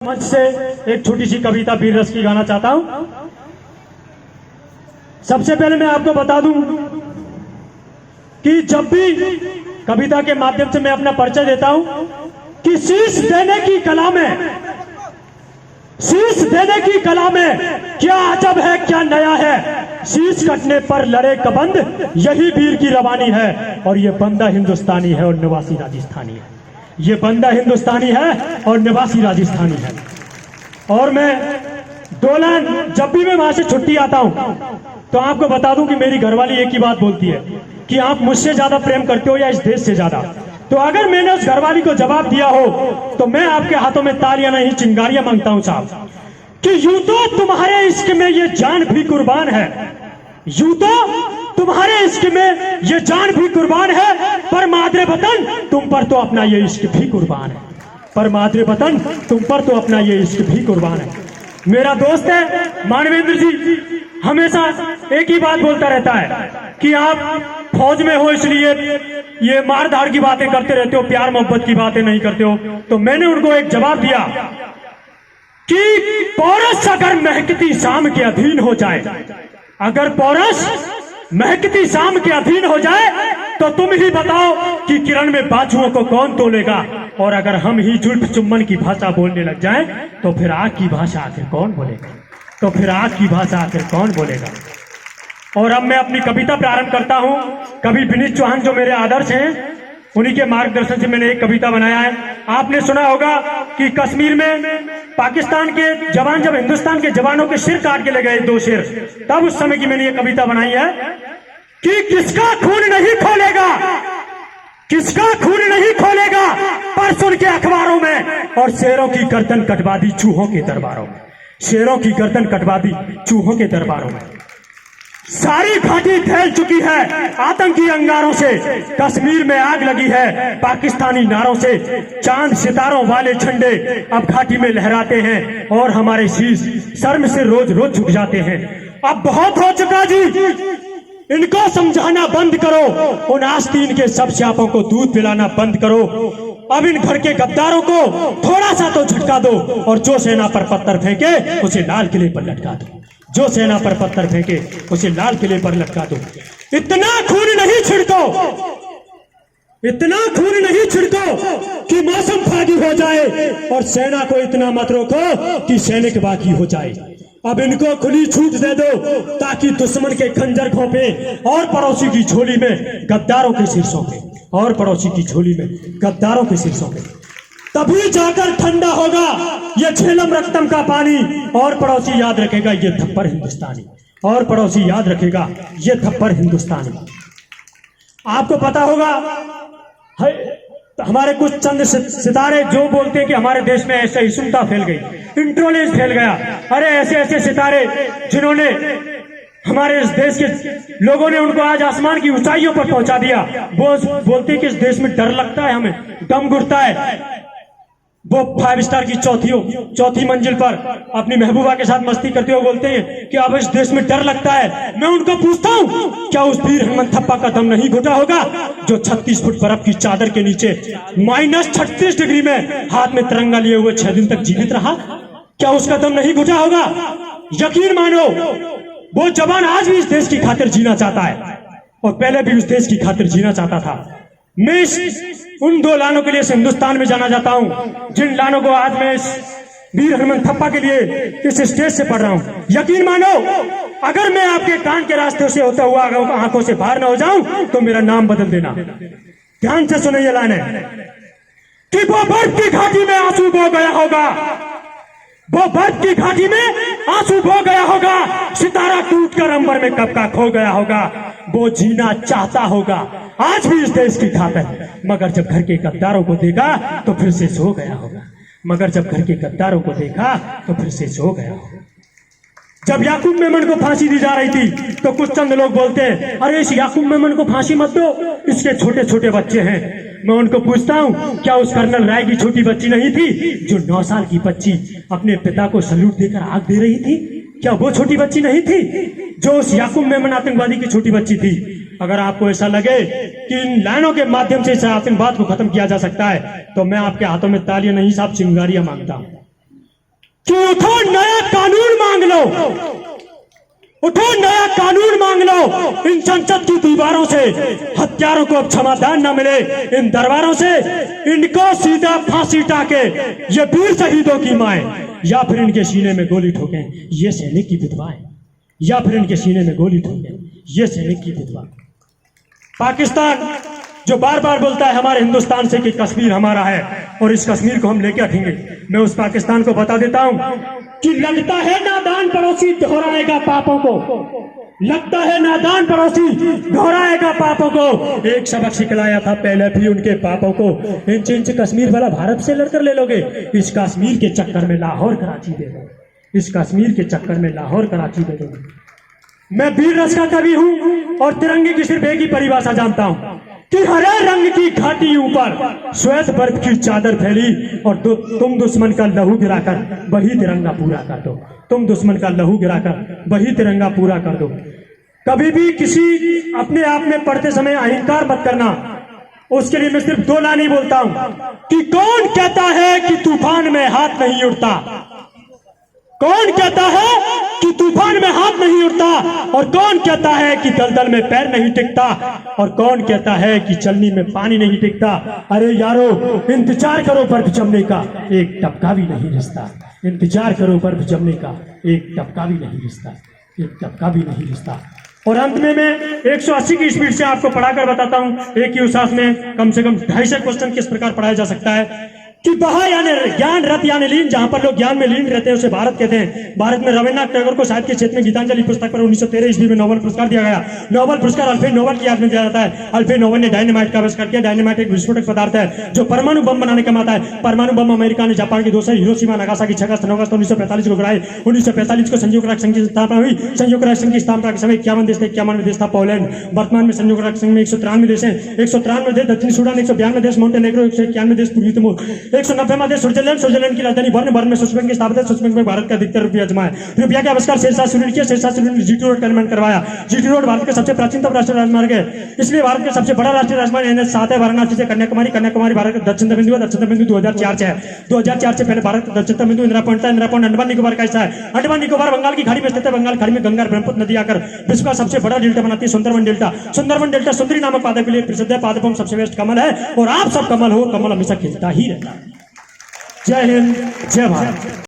मंच से एक छोटी सी कविता वीर रस की गाना चाहता हूं। सबसे पहले मैं आपको बता दूं कि जब भी कविता के माध्यम से मैं अपना परिचय देता हूं कि शीश देने की कला में, शीश देने की कला में क्या अजब है, क्या नया है। शीश कटने पर लड़े कबंद, यही वीर की रवानी है। और ये बंदा हिंदुस्तानी है और निवासी राजस्थानी है। ये बंदा हिंदुस्तानी है और निवासी राजस्थानी है। और मैं दोलन जब भी मैं वहां से छुट्टी आता हूं तो आपको बता दूं कि मेरी घरवाली एक ही बात बोलती है कि आप मुझसे ज्यादा प्रेम करते हो या इस देश से ज्यादा। तो अगर मैंने उस घरवाली को जवाब दिया हो तो मैं आपके हाथों में तालियां नहीं चिंगारियां मांगता हूं साहब, कि यूं तो तुम्हारे इश्क में ये जान भी कुर्बान है, यूं तो तुम्हारे इश्क में ये जान भी कुर्बान है, पर मादरे वतन तुम पर तो अपना ये इश्क भी कुर्बान है, पर मादरे वतन तुम पर तो अपना ये इश्क भी कुर्बान है। मेरा दोस्त है मानवेंद्र जी, हमेशा एक ही बात बोलता रहता है कि आप फौज में हो इसलिए ये मारधाड़ की बातें करते रहते हो, प्यार मोहब्बत की बातें नहीं करते हो। तो मैंने उनको एक जवाब दिया कि पौरस अगर महकती शाम के अधीन हो जाए, अगर पौरस महकती शाम के अधीन हो जाए तो तुम ही बताओ कि किरण में बाजुओं को कौन तोलेगा। और अगर हम ही जुल्फ चुम्बन की भाषा बोलने लग जाएं तो फिर आग की भाषा आखिर कौन बोलेगा, तो फिर आग की भाषा आखिर कौन बोलेगा। और अब मैं अपनी कविता प्रारंभ करता हूं। कवि विनीत चौहान जो मेरे आदर्श हैं, उन्हीं के मार्गदर्शन से मैंने एक कविता बनाया है। आपने सुना होगा कि कश्मीर में पाकिस्तान के जवान जब हिंदुस्तान के जवानों के सिर काट के ले गए, 2 सिर, तब उस समय की मैंने ये कविता बनाई है कि किसका खून नहीं खोलेगा, किसका खून नहीं खोलेगा, पर सुन के अखबारों में, और शेरों की गर्दन कटवा दी चूहों के दरबारों में, शेरों की गर्दन कटवा दी चूहों के दरबारों में। सारी घाटी फैल चुकी है आतंकी अंगारों से, कश्मीर में आग लगी है पाकिस्तानी नारों से। चांद सितारों वाले झंडे अब घाटी में लहराते हैं और हमारे शीश शर्म से रोज रोज झुक जाते हैं। अब बहुत हो चुका जी, इनको समझाना बंद करो, उन आस्तीन के सब स्यापों को दूध पिलाना बंद करो। अब इन घर के गद्दारों को थोड़ा सा तो झटका दो, और जो सेना पर पत्थर फेंके उसे लाल किले पर लटका दो, जो सेना पर पत्थर फेंके उसे लाल किले पर लटका दो। इतना खून नहीं छिड़को, इतना खून नहीं छिड़को कि मौसम फागी हो जाए, और सेना को इतना मत रोको कि सैनिक बागी हो जाए। अब इनको खुली छूट दे दो ताकि दुश्मन के खंजर घोंपे और पड़ोसी की झोली में गद्दारों के शीर्षों पे, और पड़ोसी की झोली में गद्दारों के शीर्षों पे। तभी जाकर ठंडा होगा ये झेलम रक्तम का पानी, और पड़ोसी याद रखेगा ये थप्पड़ हिंदुस्तानी, और पड़ोसी याद रखेगा ये थप्पड़ हिंदुस्तानी। आपको पता होगा हमारे कुछ चंद सितारे जो बोलते हैं कि हमारे देश में ऐसे हिंसुता फैल गई, इंट्रोलेंस फैल गया। अरे ऐसे ऐसे सितारे जिन्होंने हमारे इस देश के लोगों ने उनको आज आसमान की ऊंचाइयों पर पहुंचा दिया, वो बोलते हैं कि इस देश में डर लगता है, हमें दम घुटता है। वो 5 स्टार की चौथी मंजिल पर अपनी महबूबा के साथ मस्ती करते हुए बोलते हैं कि अब इस देश में डर लगता है। मैं उनको पूछता हूं, क्या उस वीर हेमंत थप्पा का दम नहीं घुटा होगा जो 36 फुट बर्फ की चादर के नीचे -36 डिग्री में हाथ में तिरंगा लिए हुए 6 दिन तक जीवित रहा? क्या उसका दम नहीं घुटा होगा? यकीन मानो वो जवान आज भी इस देश की खातिर जीना चाहता है, और पहले भी उस देश की खातिर जीना चाहता था। मैं उन 2 लानों के लिए हिंदुस्तान में जाना चाहता हूं जिन लानों को आज मैं वीर हेमंत थप्पा के लिए इस स्टेज से पढ़ रहा हूं। यकीन मानो अगर मैं आपके कान के रास्ते से होता हुआ आंखों से बाहर ना हो जाऊं तो मेरा नाम बदल देना। ध्यान से सुने ये लाने कि वो बर्फ की घाटी में आंसू बह गया होगा, वो बर्फ की घाटी में आंसू बह गया होगा, सितारा टूटकर अंबर में कब का खो गया होगा। वो जीना चाहता होगा आज भी इस देश की खातिर, मगर जब घर के गद्दारों को देखा तो फिर से सो गया होगा, मगर जब घर के गद्दारों को देखा तो फिर से सो गया होगा। जब याकूब मेमन को फांसी दी जा रही थी तो कुछ चंद लोग बोलते हैं अरे इस याकूब मेमन को फांसी मत दो, इसके छोटे छोटे बच्चे हैं। मैं उनको पूछता हूं, क्या उस कर्नल राय की छोटी बच्ची नहीं थी जो 9 साल की बच्ची अपने पिता को सल्यूट देकर आग दे रही थी? क्या वो छोटी बच्ची नहीं थी जो उस याकूब मेमन आतंकवादी की छोटी बच्ची थी? अगर आपको ऐसा लगे कि इन लाइनों के माध्यम से इस आतंकवाद को खत्म किया जा सकता है तो मैं आपके हाथों में तालियां नहीं साहब चिंगारियां मांगता हूं। कि उठो नया कानून मांग लो, उठो नया कानून मांग लो। इन संसद की दीवारों से हत्यारों को अब क्षमादान न मिले, इन दरबारों से इनको सीधा फांसी टाके ये वीर शहीदों की माएं, या फिर इनके सीने में गोली ठोकें ये सैनिक की विधवाएं, या फिर इनके सीने में गोली ठोकें ये सैनिक की विधवा। पाकिस्तान जो बार बार बोलता है हमारे हिंदुस्तान से कि कश्मीर हमारा है और इस कश्मीर को हम लेके हटेंगे, मैं उस पाकिस्तान को बता देता हूं कि लगता है नादान पड़ोसी दोहराएगा पापों को, लगता है नादान पड़ोसी दोहराएगा पापों को। एक सबक सिखलाया था पहले भी उनके पापों को, इंच इंच कश्मीर वाला भारत से लड़कर ले लोगे, इस कश्मीर के चक्कर में लाहौर कराची दे दो, इस कश्मीर के चक्कर में लाहौर कराची दे दो। मैं वीर रस का कवि हूं और तिरंगे की सिर्फ एक ही परिभाषा जानता हूं कि हरे रंग की घाटी ऊपर श्वेत बर्फ की चादर फैली और तुम दुश्मन का लहू गिराकर वही तिरंगा पूरा कर दो, तुम दुश्मन का लहू गिराकर वही तिरंगा पूरा कर दो। कभी भी किसी अपने आप में पढ़ते समय अहंकार मत करना। उसके लिए मैं सिर्फ दो लाइन ही बोलता हूं कि कौन कहता है कि तूफान में हाथ नहीं उठता, कौन कहता है कि तूफान में हाथ नहीं उठता, और कौन कहता है कि दलदल में पैर नहीं टिकता, और कौन कहता है कि चलनी में पानी नहीं टिकता। अरे यारो, इंतजार करो बर्फ जमने का, एक टपका भी नहीं रिश्ता, इंतजार करो बर्फ जमने का, एक टपका भी नहीं रिश्ता, एक टपका भी नहीं रिश्ता। और अंत में मैं 180 की स्पीड से आपको पढ़ाकर बताता हूं, एक ही उसास में कम से कम 250 क्वेश्चन किस प्रकार पढ़ाया जा सकता है कि बहा यानी ज्ञान, रत यानी लीन, जहां पर लोग ज्ञान में लीन रहते हैं उसे भारत कहते हैं। भारत में रविन्द्रनाथ टैगोर को साहित्य के क्षेत्र में गीतांजलि पुस्तक पर 1913 ईस्वी में नोबेल पुरस्कार दिया गया। नोबेल पुरस्कार अल्फ्रेड नोबेल की याद में दिया जाता है। अल्फ्रेड नोबेल ने डायनामाइट का आविष्कार किया। डायनामाइट एक विस्फोटक पदार्थ है जो परमाणु बम बनाने का आता है। परमाणु बम अमेरिका ने जापान के 2 शहर हिरोशिमा नागासाकी 6 अगस्त 9 अगस्त 1945 को गिराए। 1945 को संयुक्त राष्ट्र संघ की स्थापना हुई। संयुक्त राष्ट्र संघ की स्थापना के समय 51 देश थे, 51 देश था पोलैंड। वर्तमान में संयुक्त राष्ट्र संघ में 193 देश हैं। 193 देश दक्षिण सूडान, 192 देश मोंटेनेग्रो, 191 देश पूर्वी तिमोर, 190वां देश स्विट्जरलैंड की राजधानी बर्न में स्विस बैंक की स्थापना है। स्विस बैंक में भारत का अधिकतर रुपया जमा है। रुपया का आविष्कार शेरशाह सूरी ने किया। शेरशाह सूरी ने जीटी रोड का निर्माण करवाया। जीटी रोड भारत का सबसे प्राचीनतम राष्ट्रीय राजमार्ग है, इसलिए भारत का सबसे बड़ा राष्ट्रीय राजमार्ग NH7 है। वाराणसी से कन्याकुमारी, कन्याकुमारी भारत का दक्षिण बिंदु है। दक्षिण बिंदु 2004 से है। 2004 से पहले भारत का दक्षिण बिंदु इंदिरा पॉइंट था। इंदिरा पॉइंट अंडमान निकोबार का हिस्सा है। अंडमान निकोबार बंगाल की खाड़ी में स्थित है। बंगाल खाड़ी में गंगा और ब्रह्मपुत्र नदी आकर विश्व का सबसे बड़ा डेल्टा बनाती है, सुंदरवन डेल्टा। सुंदरवन डेल्टा सुंदरी नामक पादप के लिए प्रसिद्ध है। पादपों में सबसे बेस्ट कमल है और आप सब कमल हो, कमल हमेशा खिलता ही रहता है। जय हिंद, जय भारत।